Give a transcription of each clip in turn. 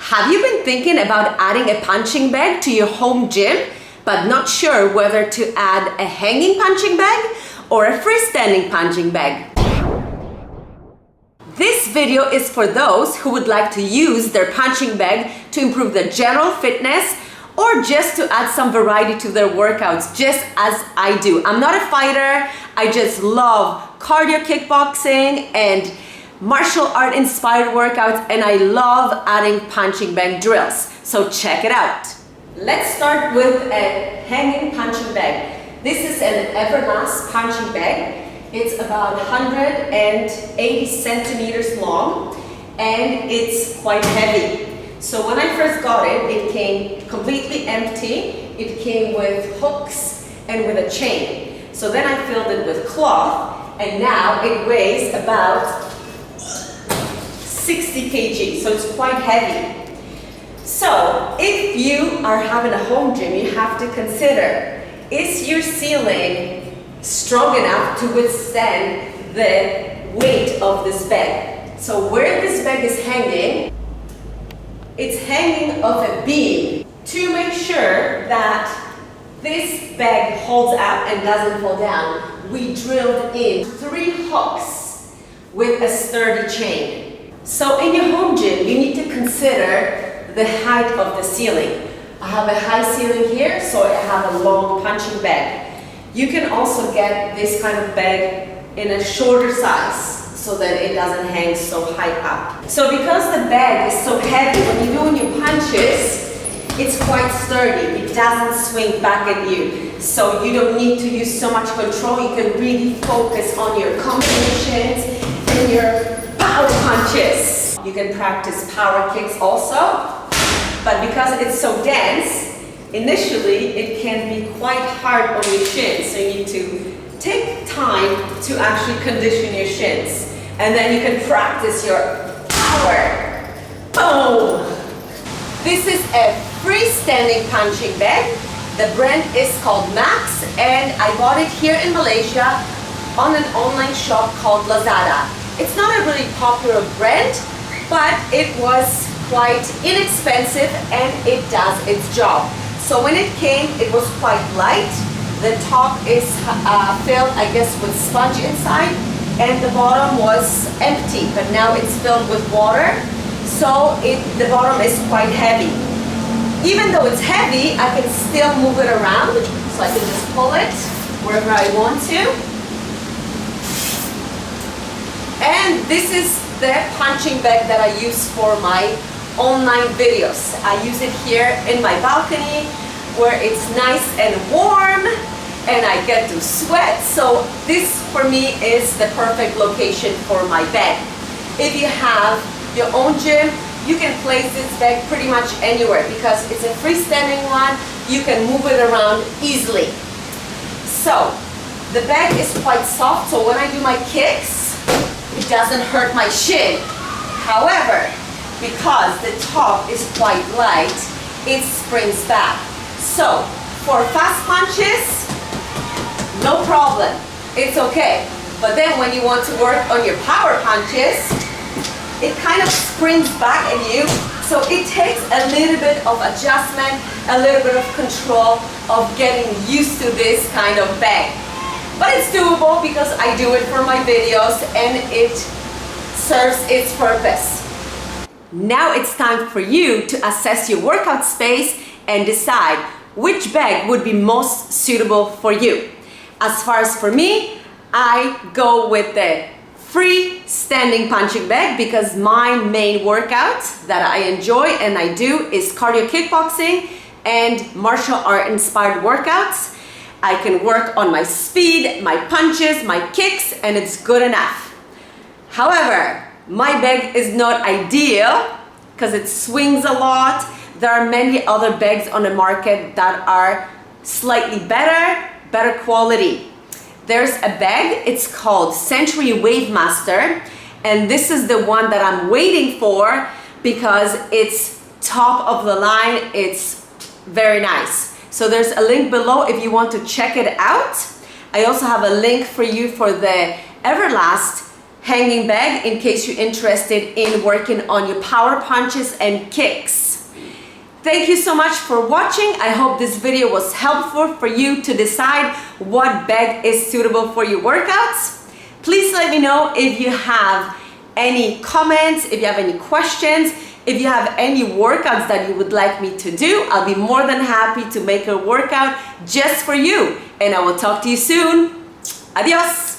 Have you been thinking about adding a punching bag to your home gym, but not sure whether to add a hanging punching bag or a freestanding punching bag? This video is for those who would like to use their punching bag to improve their general fitness or just to add some variety to their workouts, just as I do. I'm not a fighter, I just love cardio kickboxing and martial art inspired workouts, and I love adding punching bag drills. So check it out. Let's start with a hanging punching bag. This is an Everlast punching bag. It's about 180 centimeters long and it's quite heavy. So when I first got it, it came completely empty. It came with hooks and with a chain. So then I filled it with cloth, and now it weighs about 60 kg, so it's quite heavy. So if you are having a home gym, you have to consider, is your ceiling strong enough to withstand the weight of this bag? So where this bag is hanging, it's hanging off a beam. To make sure that this bag holds out and doesn't fall down, we drilled in 3 hooks with a sturdy chain. So in your home gym, you need to consider the height of the ceiling. I have a high ceiling here, so I have a long punching bag. You can also get this kind of bag in a shorter size so that it doesn't hang so high up. So because the bag is so heavy, when you're doing your punches, it's quite sturdy. It doesn't swing back at you. So you don't need to use so much control. You can really focus on your combinations and your power punches. You can practice power kicks also, but because it's so dense, initially it can be quite hard on your shins, so you need to take time to actually condition your shins, and then you can practice your power. Boom! This is a freestanding punching bag. The brand is called Max, and I bought it here in Malaysia on an online shop called Lazada. It's not a really popular brand, but it was quite inexpensive and it does its job. So when it came, it was quite light. The top is filled, I guess, with sponge inside, and the bottom was empty, but now it's filled with water. So the bottom is quite heavy. Even though it's heavy, I can still move it around. So I can just pull it wherever I want to. And this is the punching bag that I use for my online videos. I use it here in my balcony where it's nice and warm and I get to sweat. So this for me is the perfect location for my bag. If you have your own gym, you can place this bag pretty much anywhere because it's a freestanding one. You can move it around easily. So the bag is quite soft, so when I do my kicks, it doesn't hurt my shin. However, because the top is quite light, it springs back. So for fast punches, no problem, it's okay. But then when you want to work on your power punches, it kind of springs back at you. So it takes a little bit of adjustment, a little bit of control of getting used to this kind of bag. But it's doable because I do it for my videos and it serves its purpose. Now it's time for you to assess your workout space and decide which bag would be most suitable for you. As far as for me, I go with the freestanding punching bag because my main workout that I enjoy and I do is cardio kickboxing and martial art inspired workouts. I can work on my speed, my punches, my kicks, and it's good enough. However, my bag is not ideal because it swings a lot. There are many other bags on the market that are slightly better quality. There's a bag, it's called Century Wavemaster, and this is the one that I'm waiting for because it's top of the line, it's very nice. So there's a link below if you want to check it out. I also have a link for you for the Everlast hanging bag in case you're interested in working on your power punches and kicks. Thank you so much for watching. I hope this video was helpful for you to decide what bag is suitable for your workouts. Please let me know if you have any comments, if you have any questions, if you have any workouts that you would like me to do. I'll be more than happy to make a workout just for you. And I will talk to you soon. Adios.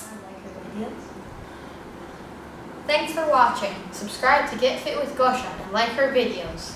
Thanks for watching. Subscribe to Get Fit with Gosha and like her videos.